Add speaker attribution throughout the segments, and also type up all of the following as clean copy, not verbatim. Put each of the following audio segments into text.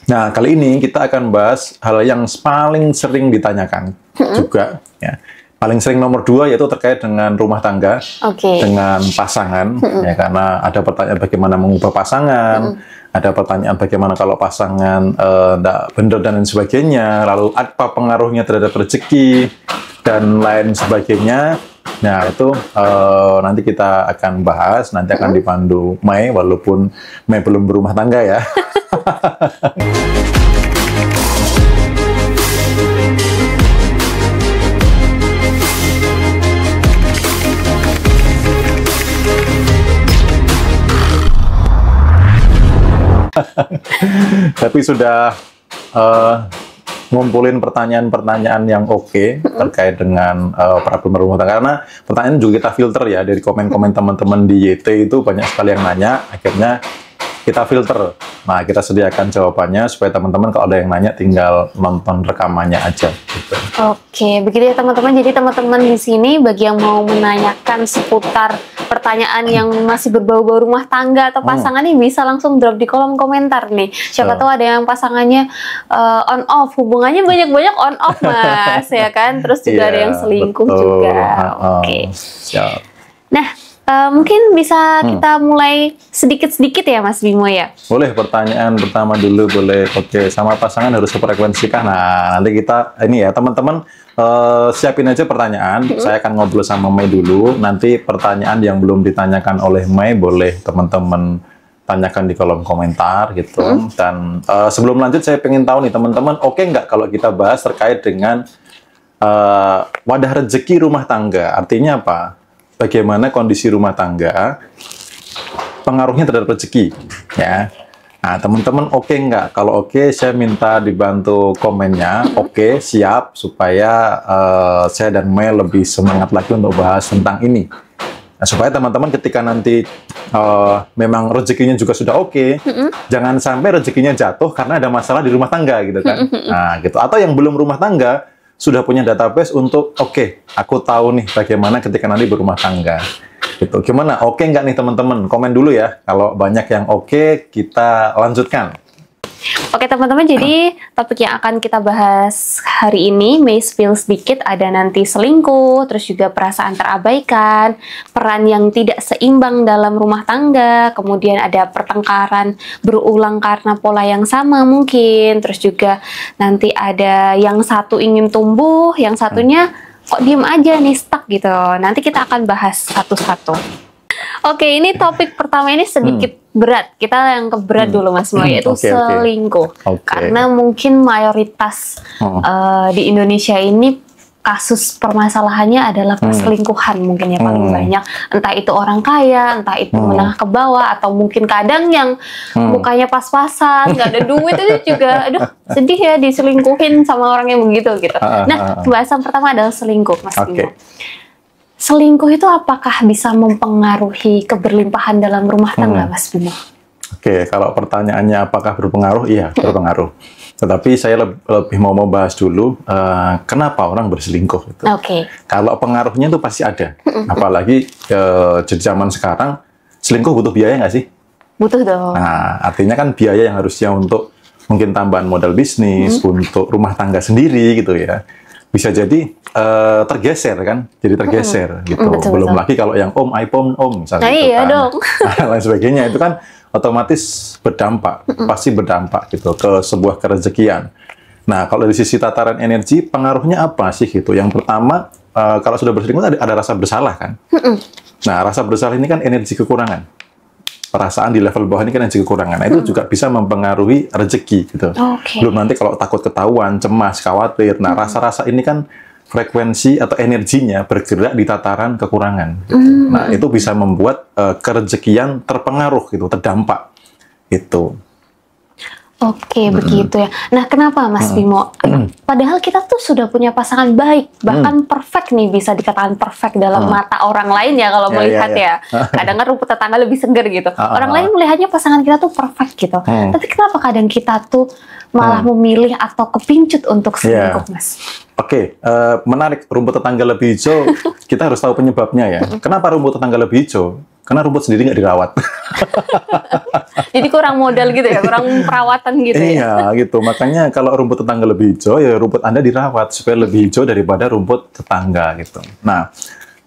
Speaker 1: Nah, kali ini kita akan bahas hal yang paling sering ditanyakan juga, ya. Paling sering nomor 2 yaitu terkait dengan rumah tangga, dengan pasangan, ya, karena ada pertanyaan bagaimana mengubah pasangan, ada pertanyaan bagaimana kalau pasangan tidak benar dan lain sebagainya, lalu apa pengaruhnya terhadap rezeki dan lain sebagainya. Nah, itu nanti kita akan bahas, nanti akan dipandu Mai, walaupun Mai belum berumah tangga ya. Tapi sudah ngumpulin pertanyaan-pertanyaan yang oke terkait dengan problem rumah tangga, karena pertanyaan juga kita filter ya dari komen-komen teman-teman di YT, itu banyak sekali yang nanya, akhirnya kita filter. Nah, kita sediakan jawabannya supaya teman-teman kalau ada yang nanya tinggal nonton rekamannya aja gitu.
Speaker 2: Oke, begitu ya teman-teman. Jadi teman-teman di sini bagi yang mau menanyakan seputar pertanyaan yang masih berbau-bau rumah tangga atau pasangan nih, bisa langsung drop di kolom komentar nih. Siapa tahu ada yang pasangannya on off, hubungannya banyak-banyak on off Mas, ya kan? Terus juga ada yang selingkuh juga. Oke. Nah, mungkin bisa kita mulai sedikit-sedikit ya Mas Bimo ya?
Speaker 1: Boleh, pertanyaan pertama dulu boleh. Oke, sama pasangan harus sefrekuensi kah? Nah, nanti kita, ini ya teman-teman, siapin aja pertanyaan. Saya akan ngobrol sama Mai dulu. Nanti pertanyaan yang belum ditanyakan oleh Mai boleh teman-teman tanyakan di kolom komentar gitu. Dan sebelum lanjut saya pengen tahu nih teman-teman, oke nggak kalau kita bahas terkait dengan wadah rezeki rumah tangga? Artinya apa? Bagaimana kondisi rumah tangga pengaruhnya terhadap rezeki, ya. Nah, teman-teman oke nggak? Kalau oke, saya minta dibantu komennya. Oke, siap, supaya saya dan Mel lebih semangat lagi untuk bahas tentang ini. Nah, supaya teman-teman ketika nanti memang rezekinya juga sudah oke, jangan sampai rezekinya jatuh karena ada masalah di rumah tangga gitu kan. Nah, gitu. Atau yang belum rumah tangga sudah punya database untuk aku tahu nih bagaimana ketika nanti berumah tangga gitu. Gimana, oke nggak nih teman-teman? Komen dulu ya. Kalau banyak yang oke, kita lanjutkan.
Speaker 2: Oke teman-teman, jadi topik yang akan kita bahas hari ini, May spill sedikit, ada nanti selingkuh, terus juga perasaan terabaikan, peran yang tidak seimbang dalam rumah tangga, kemudian ada pertengkaran berulang karena pola yang sama mungkin, terus juga nanti ada yang satu ingin tumbuh, yang satunya kok diem aja nih, stuck gitu. Nanti kita akan bahas satu-satu. Oke, ini topik pertama ini sedikit berat. Kita yang berat dulu Mas Mo, yaitu selingkuh. Karena mungkin mayoritas di Indonesia ini kasus permasalahannya adalah perselingkuhan mungkin ya paling banyak. Entah itu orang kaya, entah itu menengah ke bawah, atau mungkin kadang yang mukanya pas-pasan, nggak ada duit, itu juga aduh sedih ya diselingkuhin sama orang yang begitu gitu. Nah, pembahasan pertama adalah selingkuh Mas Bimo. Selingkuh itu apakah bisa mempengaruhi keberlimpahan dalam rumah tangga, Mas Bimo?
Speaker 1: Oke, kalau pertanyaannya apakah berpengaruh? Iya, berpengaruh. Tetapi saya lebih mau bahas dulu kenapa orang berselingkuh. Gitu. Kalau pengaruhnya itu pasti ada. Apalagi di zaman sekarang, selingkuh butuh biaya nggak sih?
Speaker 2: Butuh dong.
Speaker 1: Nah, artinya kan biaya yang harusnya untuk mungkin tambahan modal bisnis, untuk rumah tangga sendiri gitu ya. Bisa jadi tergeser kan, jadi tergeser gitu. Belum lagi kalau yang iPhone misalnya gitu
Speaker 2: iya
Speaker 1: kan.
Speaker 2: dong.
Speaker 1: Lain sebagainya itu kan otomatis berdampak, pasti berdampak gitu ke sebuah kerezekian. Nah, kalau dari sisi tataran energi pengaruhnya apa sih gitu? Yang pertama, kalau sudah berselingkuh ada rasa bersalah kan. Nah, rasa bersalah ini kan energi kekurangan. Perasaan di level bawah ini kan energi kekurangan. Nah, itu juga bisa mempengaruhi rezeki gitu. Belum nanti kalau takut ketahuan, cemas, khawatir. Nah, rasa-rasa ini kan frekuensi atau energinya bergerak di tataran kekurangan. Gitu. Nah, itu bisa membuat kerezekian terpengaruh gitu, terdampak. Itu.
Speaker 2: Oke, begitu ya. Nah, kenapa Mas Bimo? Padahal kita tuh sudah punya pasangan baik, bahkan perfect nih, bisa dikatakan perfect dalam mata orang lain ya kalau melihat ya. Kadang kan rumput tetangga lebih segar gitu. Orang lain melihatnya pasangan kita tuh perfect gitu. Tapi kenapa kadang kita tuh malah memilih atau kepincut untuk selingkuh, Mas?
Speaker 1: Oke, menarik. Rumput tetangga lebih hijau, kita harus tahu penyebabnya ya. Kenapa rumput tetangga lebih hijau? Karena rumput sendiri nggak dirawat.
Speaker 2: Jadi kurang modal gitu ya, kurang perawatan gitu ya.
Speaker 1: Iya, gitu. Makanya kalau rumput tetangga lebih hijau, ya rumput Anda dirawat supaya lebih hijau daripada rumput tetangga gitu. Nah,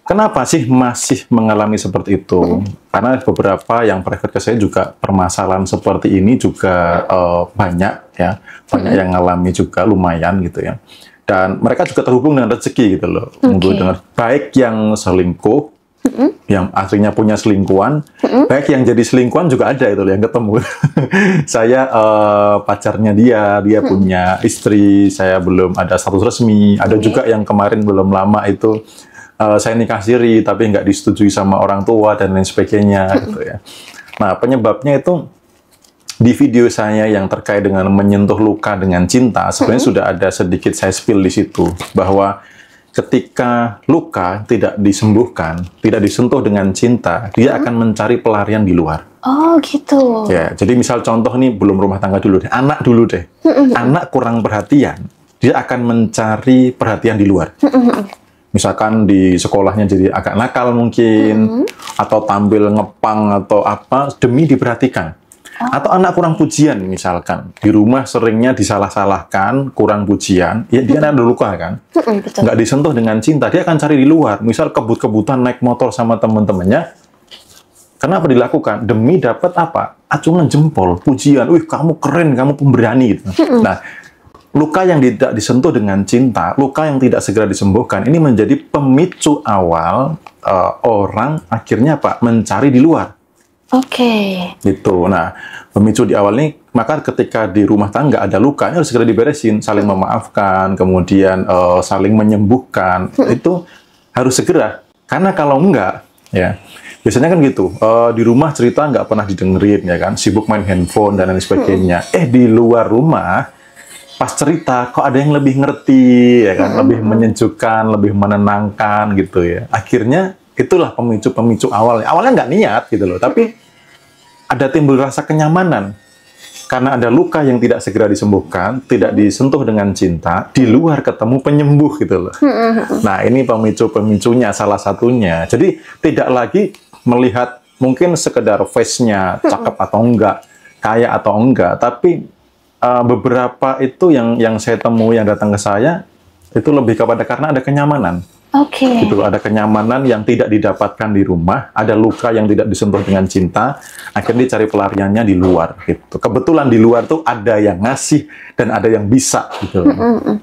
Speaker 1: kenapa sih masih mengalami seperti itu? Karena beberapa yang private ke saya juga permasalahan seperti ini juga banyak ya, banyak yang ngalami juga lumayan gitu ya. Dan mereka juga terhubung dengan rezeki gitu loh. Dengan baik yang selingkuh, yang aslinya punya selingkuhan, baik yang jadi selingkuhan juga ada itu loh yang ketemu. Saya pacarnya dia punya istri, saya belum ada status resmi. Ada juga yang kemarin belum lama itu saya nikah siri tapi nggak disetujui sama orang tua dan lain sebagainya gitu ya. Nah, penyebabnya itu di video saya yang terkait dengan menyentuh luka dengan cinta, sebenarnya sudah ada sedikit saya spill di situ bahwa ketika luka tidak disembuhkan, tidak disentuh dengan cinta, dia akan mencari pelarian di luar.
Speaker 2: Oh gitu.
Speaker 1: Ya, jadi misal contoh nih, belum rumah tangga dulu deh, anak dulu deh. Anak kurang perhatian, dia akan mencari perhatian di luar. Misalkan di sekolahnya jadi agak nakal mungkin, atau tampil ngepang atau apa, demi diperhatikan. Atau anak kurang pujian misalkan, di rumah seringnya disalah-salahkan, kurang pujian, ya dia ada luka kan, nggak disentuh dengan cinta, dia akan cari di luar. Misal kebut-kebutan naik motor sama temen-temennya, kenapa dilakukan? Demi dapat apa? Acungan jempol, pujian, wih kamu keren, kamu pemberani gitu. Nah, luka yang tidak disentuh dengan cinta, luka yang tidak segera disembuhkan, ini menjadi pemicu awal orang akhirnya apa? Mencari di luar.
Speaker 2: Oke.
Speaker 1: Gitu. Nah, pemicu di awal ini, maka ketika di rumah tangga ada luka, ini harus segera diberesin, saling memaafkan, kemudian saling menyembuhkan, itu harus segera. Karena kalau enggak, ya biasanya kan gitu, di rumah cerita nggak pernah didengerin, ya kan, sibuk main handphone dan lain sebagainya. Di luar rumah, pas cerita kok ada yang lebih ngerti, ya kan, lebih menyejukkan, lebih menenangkan gitu ya. Akhirnya itulah pemicu-pemicu awalnya. Awalnya nggak niat gitu loh, tapi ada timbul rasa kenyamanan. Karena ada luka yang tidak segera disembuhkan, tidak disentuh dengan cinta, di luar ketemu penyembuh gitu loh. Nah, ini pemicu-pemicunya salah satunya. Jadi tidak lagi melihat mungkin sekedar face-nya cakep atau enggak, kaya atau enggak, tapi beberapa itu yang saya temui yang datang ke saya itu lebih kepada karena ada kenyamanan.
Speaker 2: Oke.
Speaker 1: Gitu, ada kenyamanan yang tidak didapatkan di rumah, ada luka yang tidak disentuh dengan cinta, akhirnya dicari pelariannya di luar. Gitu. Kebetulan di luar tuh ada yang ngasih dan ada yang bisa, gitu.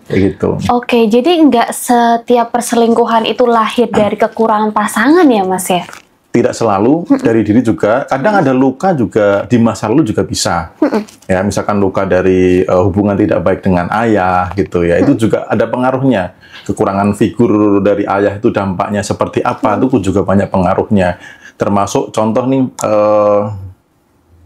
Speaker 1: Kayak gitu.
Speaker 2: Oke, jadi nggak setiap perselingkuhan itu lahir dari kekurangan pasangan ya, Mas ya?
Speaker 1: Tidak selalu, dari diri juga. Kadang ada luka juga di masa lalu juga bisa. Ya, misalkan luka dari hubungan tidak baik dengan ayah, gitu ya. Itu juga ada pengaruhnya. Kekurangan figur dari ayah itu dampaknya seperti apa, itu juga banyak pengaruhnya. Termasuk contoh nih,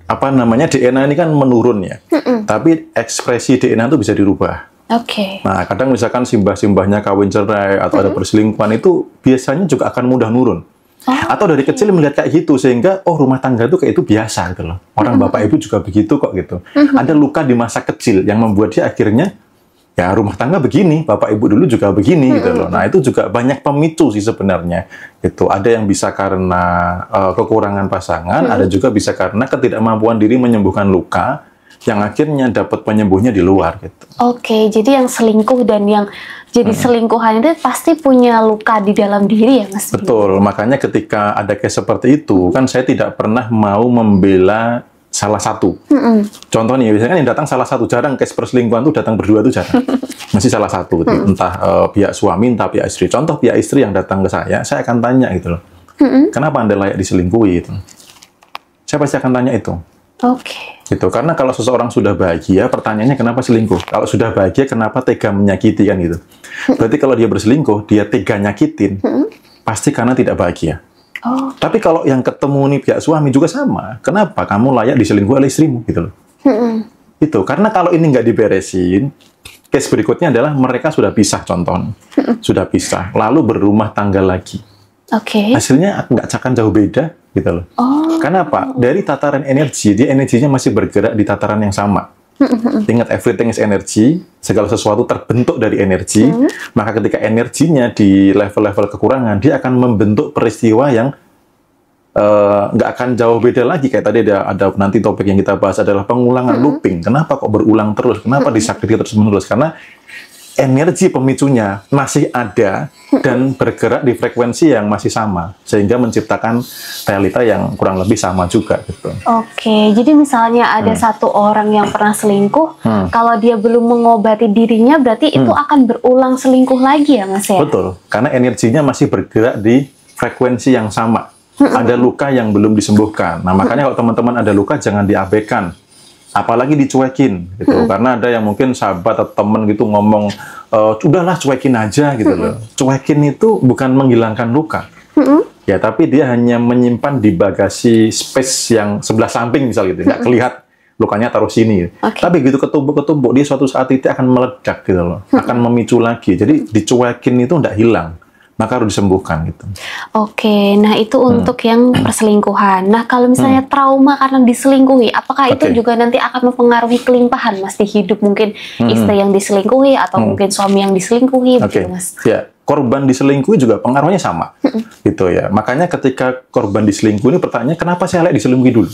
Speaker 1: apa namanya, DNA ini kan menurun ya. Tapi ekspresi DNA itu bisa dirubah.
Speaker 2: Oke.
Speaker 1: Nah, kadang misalkan simbah-simbahnya kawin cerai atau ada perselingkuhan itu biasanya juga akan mudah nurun. Atau dari kecil melihat kayak gitu sehingga rumah tangga itu kayak itu biasa gitu loh. Orang bapak ibu juga begitu kok gitu. Ada luka di masa kecil yang membuat dia akhirnya ya rumah tangga begini, bapak ibu dulu juga begini gitu loh. Nah, itu juga banyak pemicu sih sebenarnya. Itu ada yang bisa karena kekurangan pasangan, ada juga bisa karena ketidakmampuan diri menyembuhkan luka yang akhirnya dapat penyembuhnya di luar gitu.
Speaker 2: Oke, jadi yang selingkuh dan yang jadi selingkuhan itu pasti punya luka di dalam diri ya, Mas?
Speaker 1: Betul, makanya ketika ada case seperti itu, kan saya tidak pernah mau membela salah satu. Contoh nih, biasanya kan yang datang salah satu, jarang case perselingkuhan tuh datang berdua tuh jarang. Masih salah satu, entah pihak suami, entah pihak istri. Contoh pihak istri yang datang ke saya akan tanya gitu loh, kenapa Anda layak diselingkuhi gitu. Saya pasti akan tanya itu.
Speaker 2: Oke.
Speaker 1: Gitu, karena kalau seseorang sudah bahagia, pertanyaannya kenapa selingkuh? Kalau sudah bahagia, kenapa tega menyakiti kan gitu? Berarti kalau dia berselingkuh, dia tega nyakitin, pasti karena tidak bahagia. Tapi kalau yang ketemu nih pihak suami juga sama, kenapa kamu layak diselingkuh oleh istrimu gitu loh? Itu karena kalau ini nggak diberesin, case berikutnya adalah mereka sudah pisah contohnya, sudah pisah, lalu berumah tangga lagi. Hasilnya nggak akan jauh beda gitu loh. Karena apa? Dari tataran energi, dia energinya masih bergerak di tataran yang sama. Ingat, everything is energy, segala sesuatu terbentuk dari energi, maka ketika energinya di level-level kekurangan, dia akan membentuk peristiwa yang nggak akan jauh beda lagi. Kayak tadi ada nanti topik yang kita bahas adalah pengulangan looping. Kenapa kok berulang terus? Kenapa disakiti terus menerus? Karena energi pemicunya masih ada dan bergerak di frekuensi yang masih sama, sehingga menciptakan realita yang kurang lebih sama juga gitu.
Speaker 2: Oke, jadi misalnya ada satu orang yang pernah selingkuh, kalau dia belum mengobati dirinya, berarti itu akan berulang selingkuh lagi ya Mas ya?
Speaker 1: Betul, karena energinya masih bergerak di frekuensi yang sama. Ada luka yang belum disembuhkan. Nah, makanya kalau teman-teman ada luka, jangan diabaikan. Apalagi dicuekin, gitu. Karena ada yang mungkin sahabat atau teman gitu ngomong, udahlah cuekin aja, gitu loh. Cuekin itu bukan menghilangkan luka. Ya, tapi dia hanya menyimpan di bagasi space yang sebelah samping, misal gitu. Nggak kelihatan, lukanya taruh sini. Tapi gitu ketumbuk-ketumbuk, dia suatu saat itu akan meledak, gitu loh. Akan memicu lagi. Jadi dicuekin itu nggak hilang. Maka harus disembuhkan gitu.
Speaker 2: Oke, nah itu untuk yang perselingkuhan. Nah kalau misalnya trauma karena diselingkuhi, apakah itu juga nanti akan mempengaruhi kelimpahan Mas di hidup, mungkin istri yang diselingkuhi atau mungkin suami yang diselingkuhi, begitu Mas?
Speaker 1: Ya, korban diselingkuhi juga pengaruhnya sama, gitu ya. Makanya ketika korban diselingkuhi ini pertanyaannya kenapa saya diselingkuhi dulu?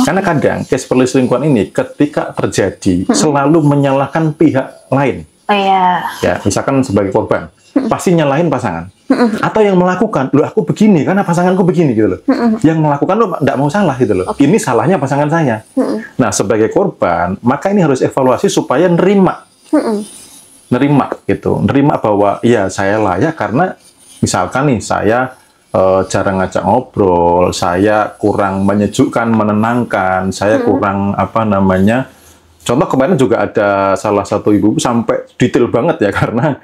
Speaker 1: Karena kadang case perselingkuhan ini ketika terjadi selalu menyalahkan pihak lain.
Speaker 2: Oh iya.
Speaker 1: Ya, misalkan sebagai korban pasti nyalahin pasangan. Atau yang melakukan, loh aku begini karena pasanganku begini gitu loh. Yang melakukan lo nggak mau salah gitu loh. Ini salahnya pasangan saya. Nah sebagai korban, maka ini harus evaluasi supaya nerima gitu, nerima bahwa ya saya layak karena misalkan nih saya jarang ngajak ngobrol, saya kurang menyejukkan, menenangkan, saya kurang apa namanya. Contoh kemarin juga ada salah satu ibu sampai detail banget ya karena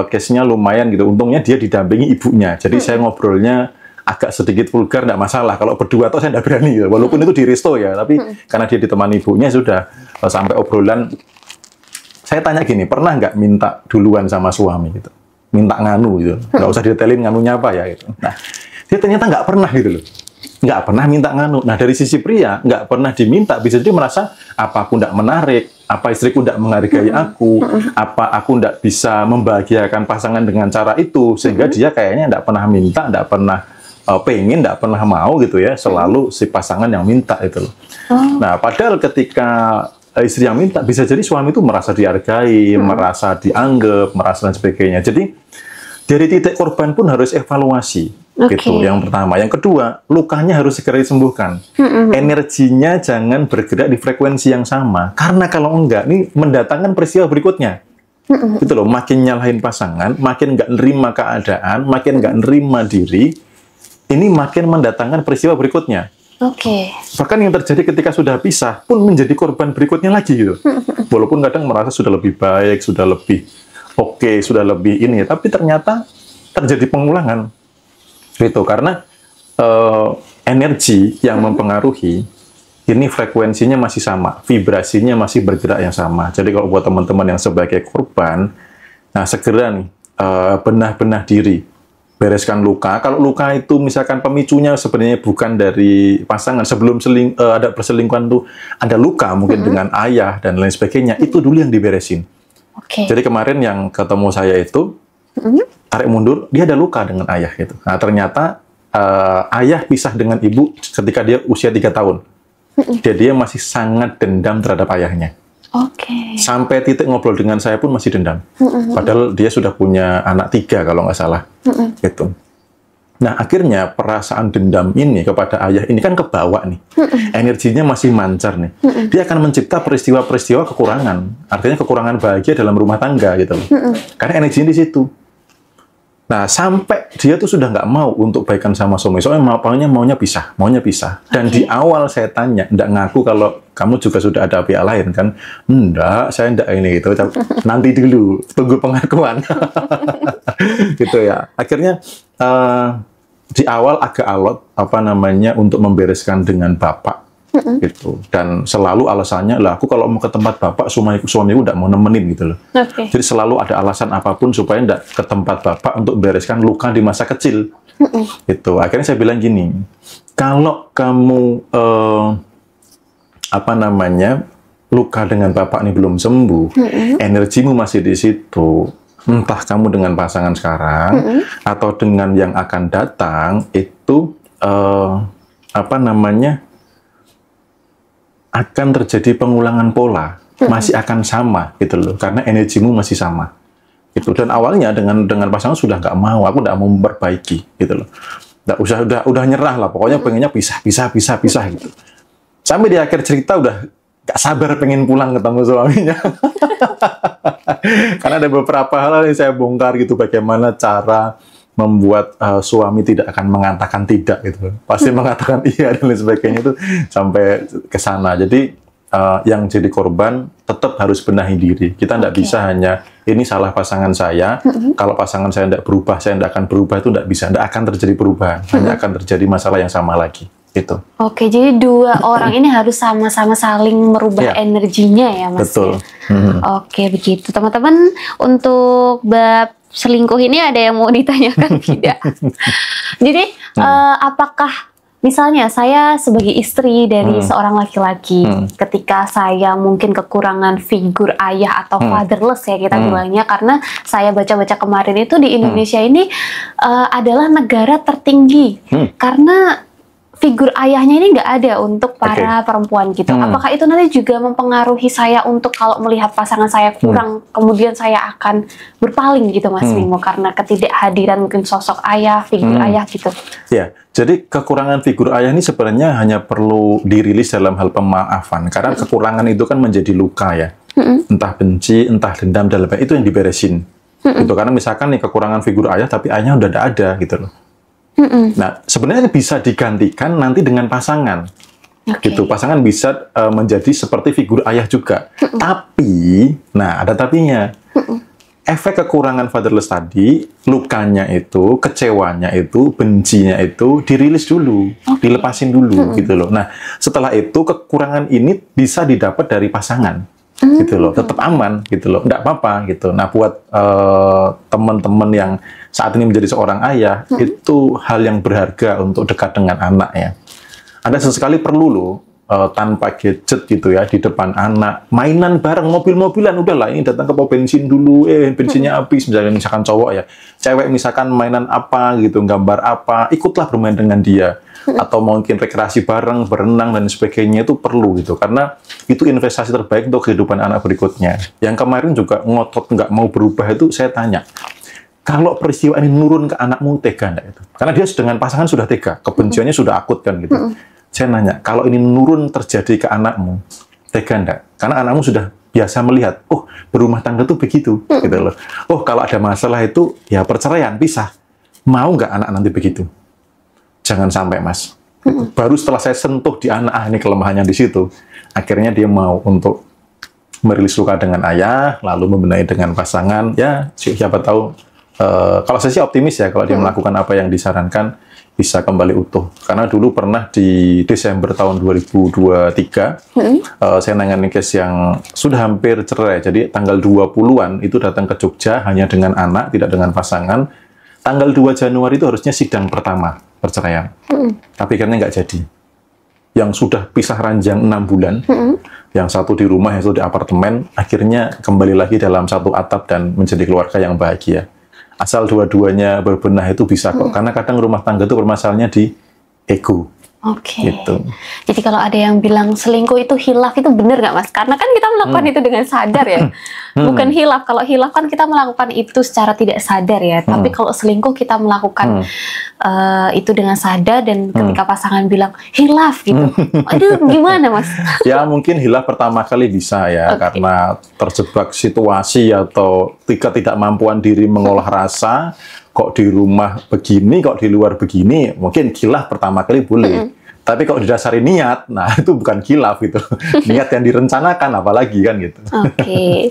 Speaker 1: case-nya lumayan gitu. Untungnya dia didampingi ibunya. Jadi saya ngobrolnya agak sedikit vulgar, nggak masalah. Kalau berdua tuh saya nggak berani gitu. Walaupun itu di resto ya, tapi karena dia ditemani ibunya sudah sampai obrolan. Saya tanya gini, pernah nggak minta duluan sama suami gitu? Minta nganu gitu. Nggak usah detailin nganunya apa ya gitu. Nah, dia ternyata nggak pernah gitu loh. Nggak pernah minta nganu. Nah, dari sisi pria, nggak pernah diminta. Bisa jadi merasa, apa aku nggak menarik, apa istriku nggak menghargai aku, apa aku nggak bisa membahagiakan pasangan dengan cara itu, sehingga dia kayaknya nggak pernah minta, nggak pernah pengen, nggak pernah mau gitu ya, selalu si pasangan yang minta itu loh. Nah, padahal ketika istri yang minta, bisa jadi suami itu merasa dihargai, merasa dianggap, merasa dan sebagainya. Jadi, dari titik korban pun harus evaluasi. Gitu, yang pertama. Yang kedua, lukanya harus segera disembuhkan. Energinya jangan bergerak di frekuensi yang sama. Karena kalau enggak, ini mendatangkan peristiwa berikutnya. Gitu loh, makin nyalahin pasangan, makin nggak nerima keadaan, makin nggak nerima diri, ini makin mendatangkan peristiwa berikutnya. Bahkan yang terjadi ketika sudah pisah pun menjadi korban berikutnya lagi gitu. Walaupun kadang merasa sudah lebih baik, sudah lebih oke, sudah lebih ini, tapi ternyata terjadi pengulangan. Gitu, karena energi yang mempengaruhi ini frekuensinya masih sama, vibrasinya masih bergerak yang sama. Jadi kalau buat teman-teman yang sebagai korban, nah segera nih benah-benah diri, bereskan luka. Kalau luka itu misalkan pemicunya sebenarnya bukan dari pasangan, sebelum ada perselingkuhan tuh ada luka mungkin dengan ayah dan lain sebagainya, itu dulu yang diberesin. Jadi kemarin yang ketemu saya itu tarik mundur, dia ada luka dengan ayah gitu. Nah ternyata ayah pisah dengan ibu ketika dia usia 3 tahun. Dia masih sangat dendam terhadap ayahnya. Sampai titik ngobrol dengan saya pun masih dendam. Padahal dia sudah punya anak 3 kalau nggak salah. Gitu. Nah akhirnya perasaan dendam ini kepada ayah ini kan kebawa nih. Energinya masih mancar nih. Dia akan mencipta peristiwa-peristiwa kekurangan. Artinya kekurangan bahagia dalam rumah tangga gitu. Karena energinya di situ. Nah, sampai dia tuh sudah nggak mau untuk baikan sama suami. Soalnya maunya pisah. Dan di awal saya tanya, nggak ngaku kalau kamu juga sudah ada pihak lain kan? Enggak, saya enggak ini gitu. Nanti dulu, tunggu pengakuan. Gitu ya. Akhirnya di awal agak alot untuk membereskan dengan bapak. Gitu. Dan selalu alasannya lah aku kalau mau ke tempat bapak suamiku tidak mau nemenin gitu loh. Jadi selalu ada alasan apapun supaya tidak ke tempat bapak untuk bereskan luka di masa kecil. Gitu. Akhirnya saya bilang gini, kalau kamu luka dengan bapak ini belum sembuh, energimu masih di situ, entah kamu dengan pasangan sekarang atau dengan yang akan datang, itu apa namanya, akan terjadi pengulangan pola, masih akan sama gitu loh, karena energimu masih sama gitu. Dan awalnya dengan pasangan sudah nggak mau, aku nggak mau memperbaiki gitu loh, udah nyerah lah, pokoknya pengennya pisah gitu. Sampai di akhir cerita udah nggak sabar pengen pulang ketemu suaminya. Karena ada beberapa hal yang saya bongkar gitu, bagaimana cara membuat suami tidak akan mengatakan tidak gitu, pasti mengatakan iya dan lain sebagainya, itu sampai ke sana. Jadi yang jadi korban tetap harus benahi diri. Kita tidak bisa hanya ini salah pasangan saya, kalau pasangan saya tidak berubah, saya tidak akan berubah, itu tidak bisa, tidak akan terjadi perubahan, hanya akan terjadi masalah yang sama lagi. Itu.
Speaker 2: Oke, jadi dua orang ini harus sama-sama saling merubah energinya ya, Mas.
Speaker 1: Betul.
Speaker 2: Oke, begitu. Teman-teman, untuk bab selingkuh ini ada yang mau ditanyakan tidak? Jadi, apakah misalnya saya sebagai istri dari seorang laki-laki, ketika saya mungkin kekurangan figur ayah atau fatherless ya kita bilangnya, karena saya baca-baca kemarin itu di Indonesia ini adalah negara tertinggi, karena figur ayahnya ini nggak ada untuk para perempuan gitu. Apakah itu nanti juga mempengaruhi saya untuk kalau melihat pasangan saya kurang, kemudian saya akan berpaling gitu, Mas Bimo, karena ketidakhadiran mungkin sosok ayah, figur ayah gitu.
Speaker 1: Ya, jadi kekurangan figur ayah ini sebenarnya hanya perlu dirilis dalam hal pemaafan, karena kekurangan itu kan menjadi luka ya. Entah benci, entah dendam, dan lain-lain, itu yang diberesin. Gitu. Karena misalkan nih kekurangan figur ayah, tapi ayahnya udah tidak ada gitu loh. Nah, sebenarnya bisa digantikan nanti dengan pasangan. Gitu. Pasangan bisa menjadi seperti figur ayah juga. Tapi, nah ada tapinya. Efek kekurangan fatherless tadi, lukanya itu, kecewanya itu, bencinya itu dirilis dulu, dilepasin dulu gitu loh. Nah, setelah itu kekurangan ini bisa didapat dari pasangan. Gitu loh, tetap aman gitu loh, enggak apa-apa gitu. Nah, buat teman-teman yang saat ini menjadi seorang ayah, itu hal yang berharga untuk dekat dengan anak ya. Ada sesekali perlu loh, tanpa gadget gitu ya, di depan anak, mainan bareng, mobil-mobilan, udahlah ini datang ke pom bensin dulu, bensinnya habis, misalkan cowok ya, cewek misalkan mainan apa gitu, gambar apa, ikutlah bermain dengan dia. Atau mungkin rekreasi bareng, berenang dan sebagainya, itu perlu gitu, karena itu investasi terbaik untuk kehidupan anak berikutnya. Yang kemarin juga ngotot nggak mau berubah itu, saya tanya, kalau peristiwa ini nurun ke anakmu, tega nggak itu? Karena dia dengan pasangan sudah tega, kebenciannya sudah akut kan gitu. Saya nanya, kalau ini nurun terjadi ke anakmu, tega nggak? Karena anakmu sudah biasa melihat, oh berumah tangga tuh begitu, gitu loh. Oh kalau ada masalah itu ya perceraian, pisah. Mau nggak anak nanti begitu? Jangan sampai, Mas. Baru setelah saya sentuh di anak, ini kelemahannya di situ. Akhirnya dia mau untuk merilis luka dengan ayah, lalu membenahi dengan pasangan. Ya, siapa tahu. Kalau saya sih optimis ya, kalau dia melakukan apa yang disarankan, bisa kembali utuh. Karena dulu pernah di Desember tahun 2023, saya nangani case yang sudah hampir cerai. Jadi tanggal 20-an itu datang ke Jogja hanya dengan anak, tidak dengan pasangan. Tanggal 2 Januari itu harusnya sidang pertama perceraian. Tapi karena nggak jadi. Yang sudah pisah ranjang 6 bulan, yang satu di rumah, yang satu di apartemen, akhirnya kembali lagi dalam satu atap dan menjadi keluarga yang bahagia. Asal dua-duanya berbenah itu bisa kok. Karena kadang rumah tangga itu permasalahannya di ego.
Speaker 2: Oke.
Speaker 1: Gitu.
Speaker 2: Jadi kalau ada yang bilang selingkuh itu hilaf, itu benar nggak, Mas? Karena kan kita melakukan itu dengan sadar ya. Bukan hilaf. Kalau hilaf kan kita melakukan itu secara tidak sadar ya. Tapi kalau selingkuh kita melakukan itu dengan sadar, dan ketika pasangan bilang hilaf gitu. Aduh, gimana, Mas?
Speaker 1: Ya mungkin hilaf pertama kali bisa ya, karena terjebak situasi atau ketidakmampuan diri mengolah rasa. Kok di rumah begini, kok di luar begini, mungkin khilaf pertama kali boleh. Tapi kalau didasari niat, nah itu bukan khilaf gitu. Niat yang direncanakan apalagi kan gitu.
Speaker 2: Oke.